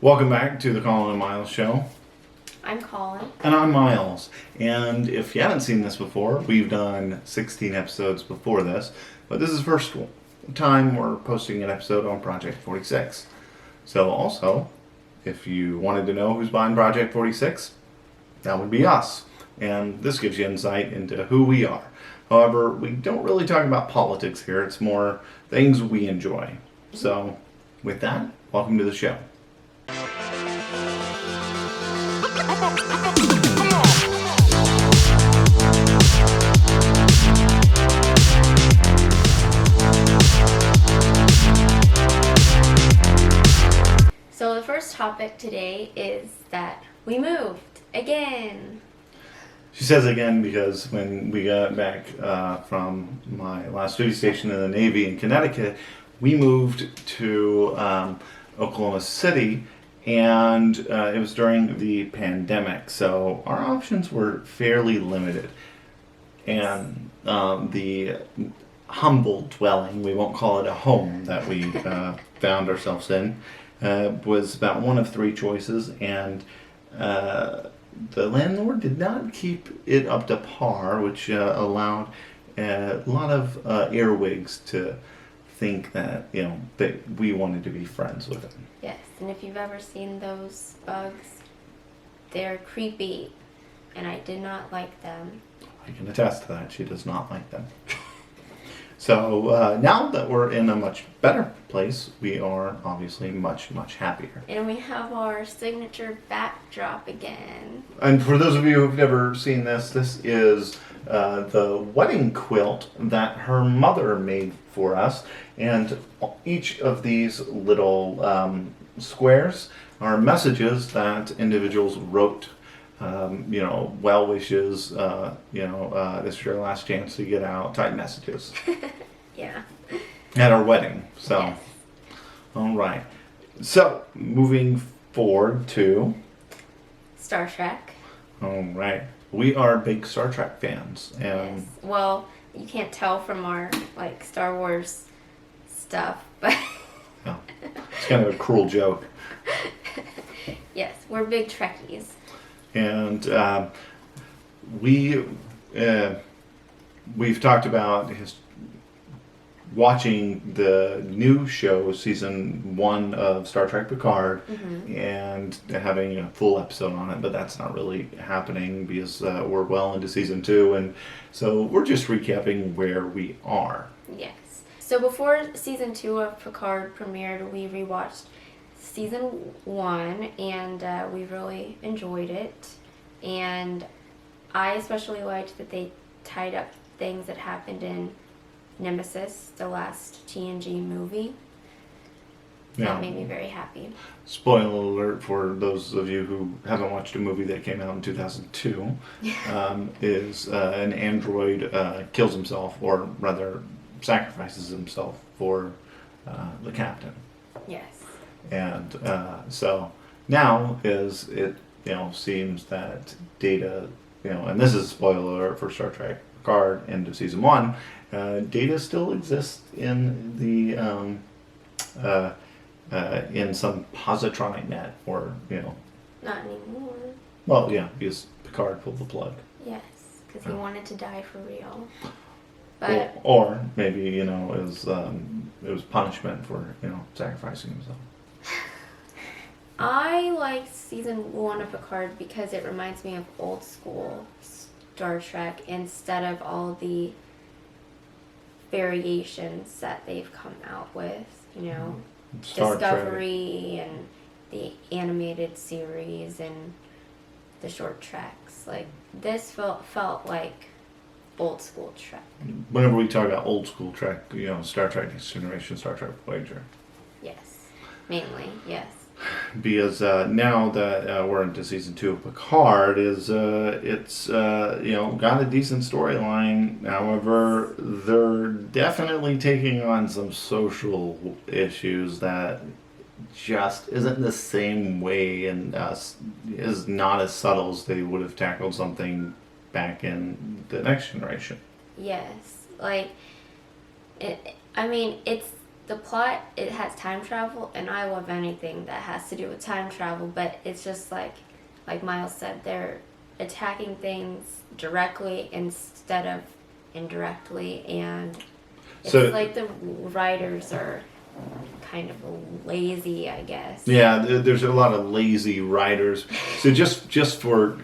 Welcome back to the Colin and Miles show. I'm Colin. And I'm Miles. And if you haven't seen this before, we've done 16 episodes before this, but this is the first time we're posting an episode on Project 46. So also, if you wanted to know who's behind Project 46, that would be us. And this gives you insight into who we are. However, we don't really talk about politics here. It's more things we enjoy. So, with that, welcome to the show. So the first topic today is that we moved again. She says again because when we got back from my last duty station in the Navy in Connecticut, we moved to Oklahoma City, and it was during the pandemic, so our options were fairly limited. And the humble dwelling, we won't call it a home, that we found ourselves in was about one of three choices, and the landlord did not keep it up to par, which allowed a lot of earwigs to think that that we wanted to be friends with him. Yes, and if you've ever seen those bugs, they're creepy, and I did not like them. I can attest to that. She does not like them. So now that we're in a much better place, we are obviously much happier. And we have our signature backdrop again. And for those of you who've never seen this, this is the wedding quilt that her mother made for us. And each of these little squares are messages that individuals wrote. Well wishes, this is your last chance to get out type messages. Yeah. At our wedding. So, yes. All right. So, moving forward to Star Trek. All right. We are big Star Trek fans. And Yes. Well, you can't tell from our Star Wars stuff, but oh, it's kind of a cruel joke. yes, we're big Trekkies. And we've talked about watching the new show, season 1 of Star Trek Picard, and having a full episode on it, but that's not really happening because we're well into season 2, and so we're just recapping where we are. Yes. So before season 2 of Picard premiered, we rewatched season 1, and we really enjoyed it. And I especially liked that they tied up things that happened in Nemesis, the last TNG movie. That made me very happy. Spoiler alert for those of you who haven't watched a movie that came out in 2002, is an android kills himself, or rather sacrifices himself for the captain. Yes. And so now it seems that Data, and this is a spoiler alert for Star Trek Picard into season 1, Data still exists in the in some positronic net, or Not anymore. well, yeah, because Picard pulled the plug. Yes, because he wanted to die for real. Or, But or maybe it was punishment for sacrificing himself. I like season 1 of Picard because it reminds me of old school Star Trek instead of all the variations that they've come out with, Star Discovery Trek. And the animated series and the short treks. This felt like old school Trek. Whenever we talk about old school Trek, Star Trek Next Generation, Star Trek Voyager. Yes, mainly, yes. Because now that we're into season 2 of Picard, it's got a decent storyline. However, they're definitely taking on some social issues that just isn't the same way, and is not as subtle as they would have tackled something back in the Next Generation. Yes, it's the plot, it has time travel, and I love anything that has to do with time travel, but it's just like Miles said, they're attacking things directly instead of indirectly, and it's So- like the writers are kind of lazy, I guess. Yeah, there's a lot of lazy writers. So just for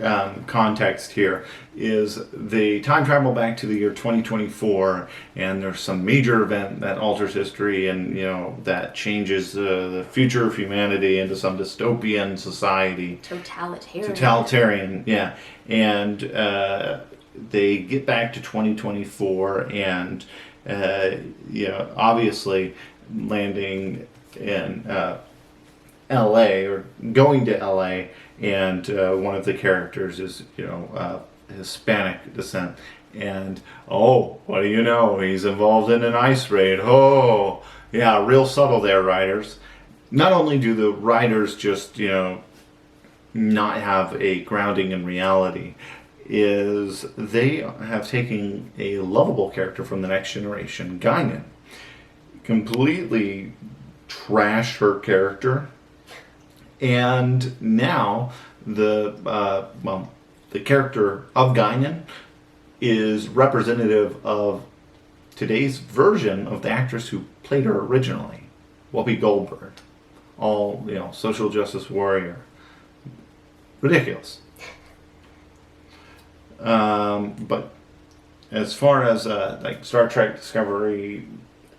context here, is they time travel back to the year 2024, and there's some major event that alters history, and that changes the future of humanity into some dystopian society. Totalitarian. Yeah. And they get back to 2024, and obviously landing in LA, or going to LA, and one of the characters is Hispanic descent, and what do you know, he's involved in an ice raid. Yeah, real subtle there, writers. Not only do the writers just not have a grounding in reality, is they have taken a lovable character from the Next Generation, Guinan, completely trash her character, and now the character of Guinan is representative of today's version of the actress who played her originally, Whoopi Goldberg. All social justice warrior, ridiculous. But as far as like Star Trek Discovery.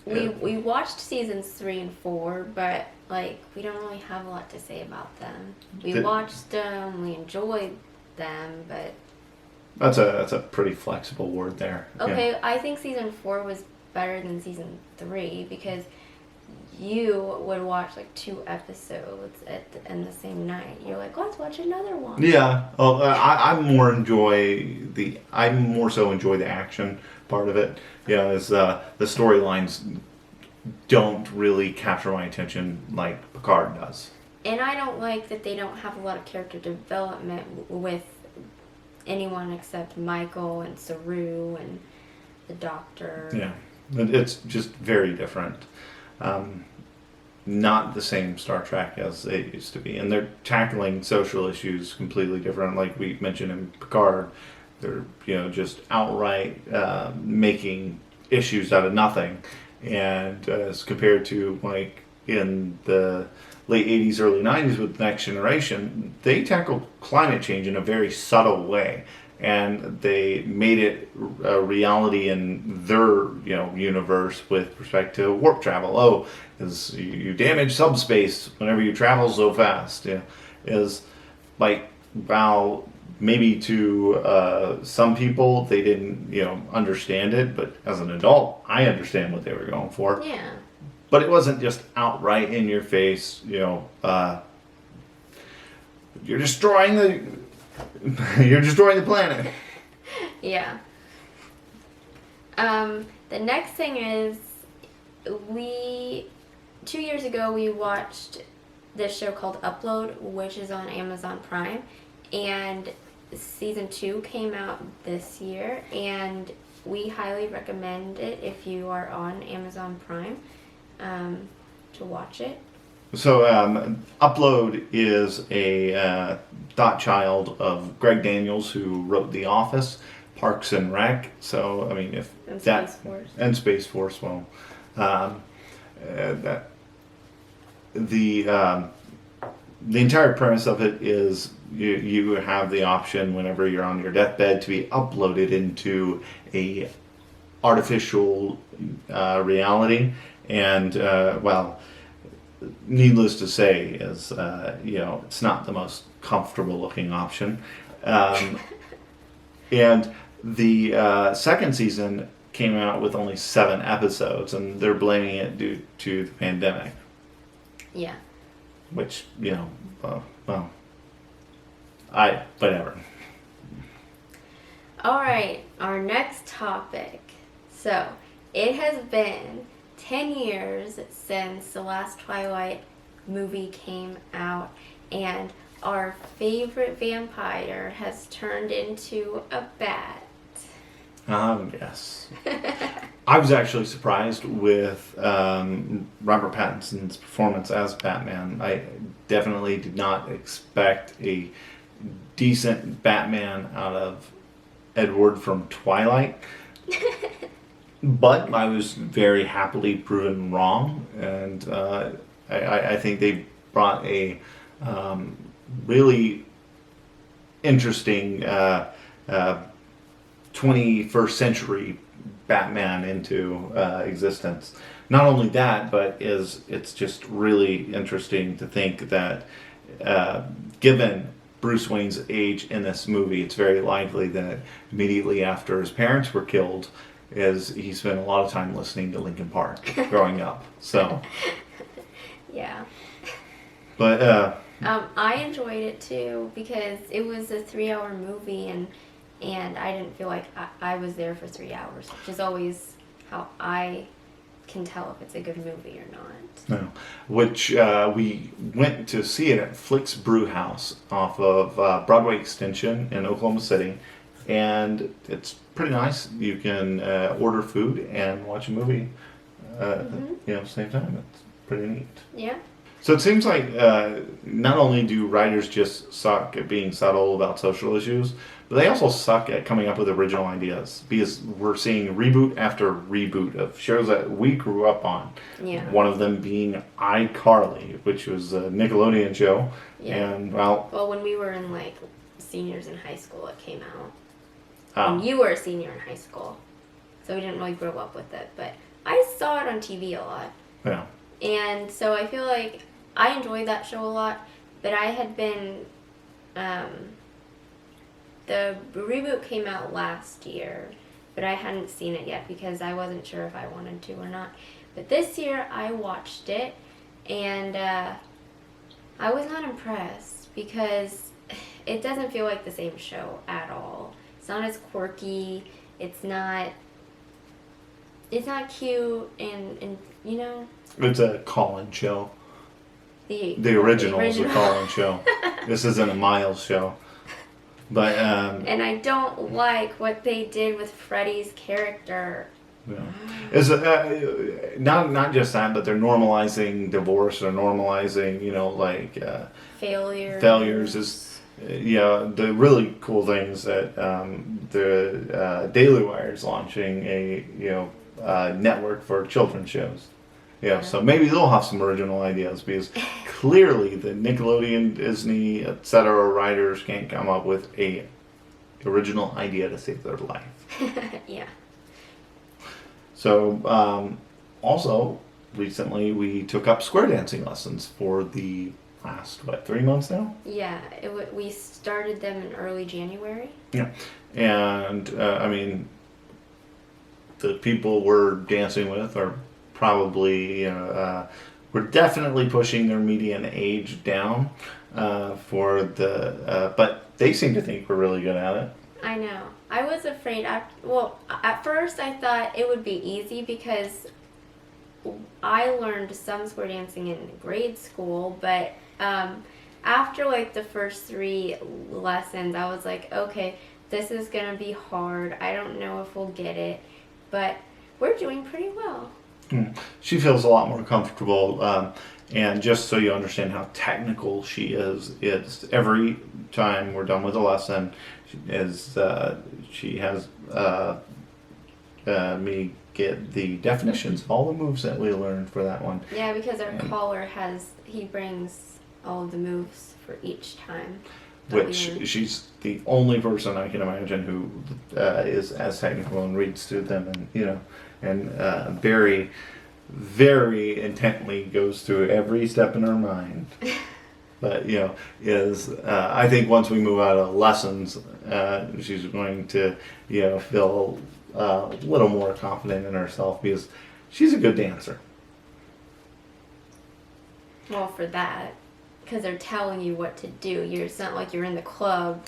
We watched seasons 3 and 4, but we don't really have a lot to say about them. We watched them, we enjoyed them, but that's a pretty flexible word there. Okay, Yeah. I think season 4 was better than season 3 because you would watch 2 episodes in the same night. You're like, let's watch another one. Yeah. Well, I more so enjoy the action part of it. As the storylines don't really capture my attention like Picard does. And I don't like that they don't have a lot of character development with anyone except Michael and Saru and the Doctor. Yeah. It's just very different. Not the same Star Trek as it used to be. And they're tackling social issues completely different. Like we mentioned in Picard, they're just outright making issues out of nothing. And as compared to in the late 80s, early 90s with Next Generation, they tackled climate change in a very subtle way. And they made it a reality in their universe with respect to warp travel. Is you damage subspace whenever you travel so fast. Is wow, maybe to some people they didn't understand it, but as an adult I understand what they were going for. Yeah. But it wasn't just outright in your face. You're destroying the planet. Yeah. The next thing is 2 years ago we watched this show called Upload, which is on Amazon Prime, and season 2 came out this year, and we highly recommend it if you are on Amazon Prime to watch it. So, Upload is a thought child of Greg Daniels, who wrote The Office, Parks and Rec. So, I mean, And Space Force. And Space Force. Well, the entire premise of it is you have the option whenever you're on your deathbed to be uploaded into a artificial reality, and needless to say, is it's not the most comfortable looking option. And the second season came out with only 7 episodes, and they're blaming it due to the pandemic. Yeah. Which whatever. All right, our next topic. So, it has been 10 years since the last Twilight movie came out, and our favorite vampire has turned into a bat. Yes. I was actually surprised with Robert Pattinson's performance as Batman. I definitely did not expect a decent Batman out of Edward from Twilight. But I was very happily proven wrong, and I think they brought a really interesting 21st century Batman into existence. Not only that, but it's just really interesting to think that given Bruce Wayne's age in this movie, it's very likely that immediately after his parents were killed, he spent a lot of time listening to Linkin Park growing up. So, yeah. But I enjoyed it too because it was a 3-hour movie and I didn't feel like I was there for 3 hours, which is always how I can tell if it's a good movie or not. No. Which we went to see it at Flick's Brew House off of Broadway Extension in Oklahoma City, and it's pretty nice. You can order food and watch a movie, at the same time. It's pretty neat. Yeah. So it seems like not only do writers just suck at being subtle about social issues, but they also suck at coming up with original ideas, because we're seeing reboot after reboot of shows that we grew up on. Yeah. One of them being iCarly, which was a Nickelodeon show. Yeah. And well, when we were in like seniors in high school, it came out. When you were a senior in high school, so we didn't really grow up with it, but I saw it on TV a lot. Yeah. And so I feel like I enjoyed that show a lot, but I had been, the reboot came out last year, but I hadn't seen it yet because I wasn't sure if I wanted to or not. But this year I watched it, and I was not impressed because it doesn't feel like the same show at all. It's not as quirky, it's not cute, and you know. It's a Colin show. The original is a Colin show. This isn't a Miles show. But and I don't like what they did with Freddy's character. Yeah. Is not just that, but they're normalizing divorce. They're normalizing, failures. Is the really cool things that the Daily Wire is launching a network for children's shows. Yeah, so maybe they'll have some original ideas, because clearly the Nickelodeon, Disney, etc. writers can't come up with a original idea to save their life. Yeah. So, also, recently we took up square dancing lessons for the last, 3 months now? Yeah, we started them in early January. Yeah, and, the people we're dancing with are probably, we're definitely pushing their median age down but they seem to think we're really good at it. I know. I was afraid. At first I thought it would be easy because I learned some square dancing in grade school, but after like the first 3 lessons, I was like, okay, this is gonna be hard. I don't know if we'll get it, but we're doing pretty well. She feels a lot more comfortable, and just so you understand how technical she is, it's every time we're done with a lesson, she has me get the definitions of all the moves that we learned for that one. Yeah, because our caller he brings all of the moves for each time. Which she's the only person I can imagine who is as technical and reads through them, and very, very intently goes through every step in her mind. But I think once we move out of lessons, she's going to feel a little more confident in herself, because she's a good dancer. Well, for that, because they're telling you what to do. It's not like you're in the club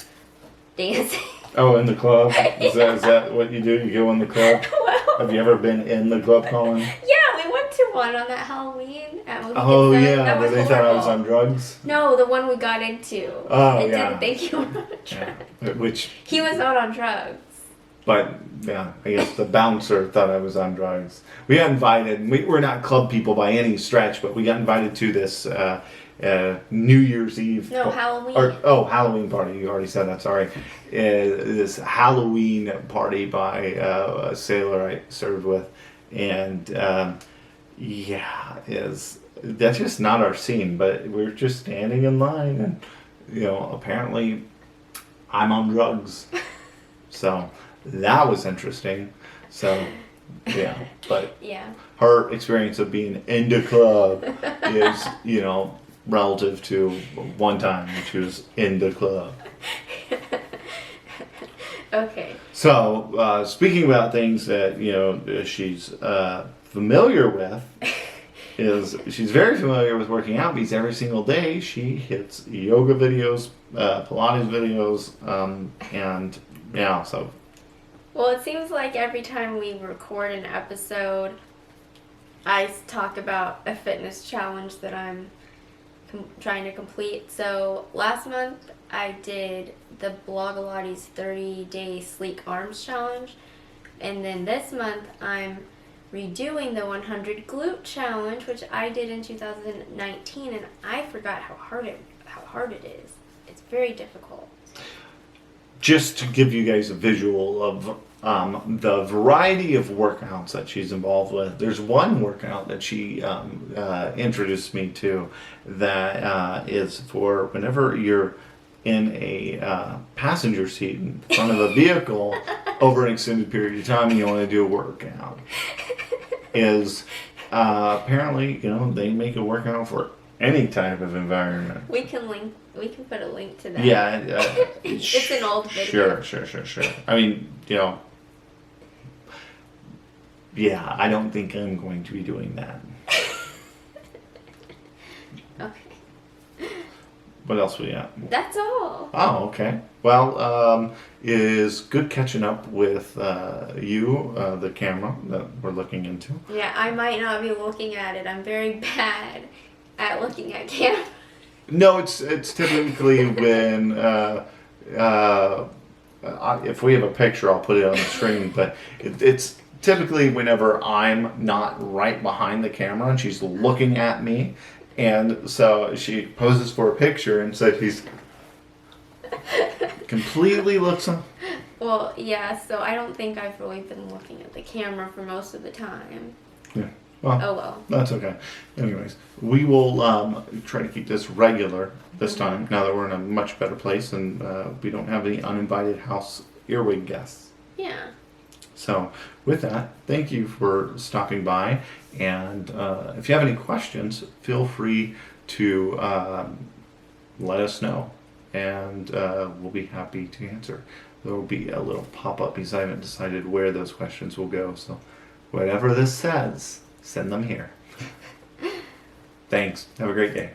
dancing. Oh, in the club? Is that what you do? You go in the club? Well, have you ever been in the club, Colin? Yeah, we went to one on that Halloween at Movie Oh, Gazette. yeah, where they thought I was on drugs? No, the one we got into. Oh, and yeah. didn't think you were on drugs. Yeah. Which... He was not on drugs. But yeah, I guess the bouncer thought I was on drugs. We got invited. We're not club people by any stretch, but we got invited to this New Year's Eve. No, Halloween. Halloween party. You already said that. Sorry. This Halloween party by a sailor I served with, and that's just not our scene. But we're just standing in line, and apparently, I'm on drugs, so. That was interesting. So, yeah. But yeah. Her experience of being in the club is, relative to one time when she was in the club. Okay. So, speaking about things that, she's familiar with, she's very familiar with working out because every single day she hits yoga videos, Pilates videos, and, so... Well, it seems like every time we record an episode, I talk about a fitness challenge that I'm trying to complete. So last month I did the Blogilates 30-day sleek arms challenge, and then this month I'm redoing the 100 glute challenge, which I did in 2019, and I forgot how hard it is. It's very difficult. Just to give you guys a visual of the variety of workouts that she's involved with, there's one workout that she introduced me to that is for whenever you're in a passenger seat in front of a vehicle over an extended period of time and you want to do a workout. Apparently, they make a workout for any type of environment. We can put a link to that. Yeah. It's an old video. Sure. I mean, yeah, I don't think I'm going to be doing that. Okay. What else we got? That's all. Oh, okay. Well, it is good catching up with you, the camera that we're looking into. Yeah, I might not be looking at it. I'm very bad at looking at camera. No, it's typically when if we have a picture, I'll put it on the screen. But it's typically whenever I'm not right behind the camera and she's looking at me, and so she poses for a picture and so she's completely looks on. Well, yeah. So I don't think I've really been looking at the camera for most of the time. Yeah. Well, oh well. That's okay. Anyways, we will try to keep this regular this time, now that we're in a much better place and we don't have any uninvited house earwig guests. Yeah. So, with that, thank you for stopping by. And if you have any questions, feel free to let us know. And we'll be happy to answer. There will be a little pop-up because I haven't decided where those questions will go. So, whatever this says, send them here. Thanks. Have a great day.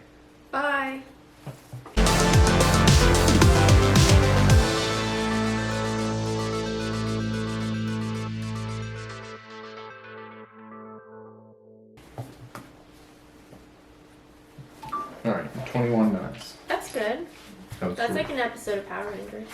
Bye. All right, 21 minutes. That's good. That was That's cool. like an episode of Power Rangers.